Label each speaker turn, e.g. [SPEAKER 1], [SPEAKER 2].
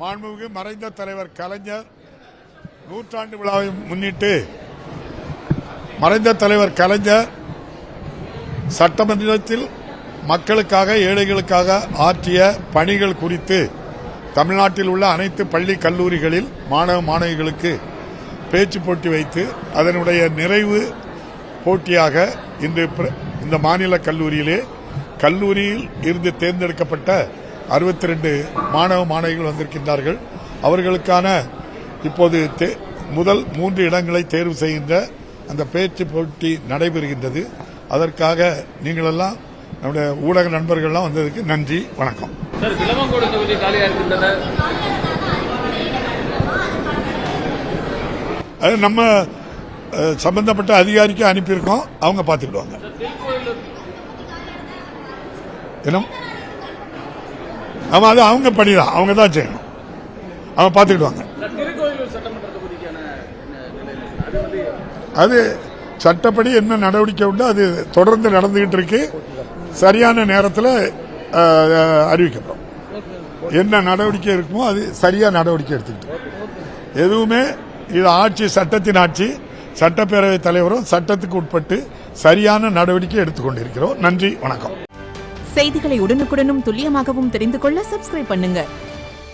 [SPEAKER 1] மாண்புமிகு மறைந்த தலைவர் கலைஞர் நூற்றாண்டு விழாவை முன்னிட்டு மறைந்த தலைவர் கலைஞர் சட்டமன்றத்தில் மக்களுக்காக ஏழைகளுக்காக ஆற்றிய பணிகள் குறித்து தமிழ்நாட்டில் உள்ள அனைத்து பள்ளி கல்லூரிகளில் மாணவ மாணவிகளுக்கு பேச்சு போட்டி வைத்து அதனுடைய நிறைவு போட்டியாக இன்று இந்த மாநில கல்லூரியில் இருந்து தேர்ந்தெடுக்கப்பட்ட 62 மாணவ மாணவிகள் வந்திருக்கின்றார்கள். அவர்களுக்கான இப்போது முதல் 3 இடங்களை தேர்வு செய்கின்ற அந்த பேச்சு போட்டி நடைபெறுகின்றது. அதற்காக நீங்கள் எல்லாம் நம்முடைய ஊடக நண்பர்கள்லாம் வந்ததுக்கு நன்றி, வணக்கம். அது நம்ம சம்பந்தப்பட்ட அதிகாரிக்கு அனுப்பியிருக்கோம், அவங்க பார்த்துக்கிடுவாங்க. ஆமா, அது அவங்க பணிதான், அவங்க தான் செய்யணும், அவங்க பார்த்துக்கிடுவாங்க. அது சட்டப்படி என்ன நடவடிக்கை உண்டோ அது தொடர்ந்து நடந்துகிட்டு இருக்கு. சரியான நேரத்தில் அறிவிக்கப்படும். என்ன நடவடிக்கை இருக்குமோ அது சரியா நடவடிக்கை எடுத்துக்கிட்டு, எதுவுமே இது ஆட்சி, சட்டத்தின் ஆட்சி, சட்டப்பேரவைத் தலைவரும் சட்டத்துக்கு உட்பட்டு சரியான நடவடிக்கை எடுத்துக்கொண்டிருக்கிறோம். நன்றி, வணக்கம்.
[SPEAKER 2] செய்திகளை உடனுக்குடனும் துல்லியமாகவும் தெரிந்து கொள்ள சப்ஸ்கிரைப் பண்ணுங்க.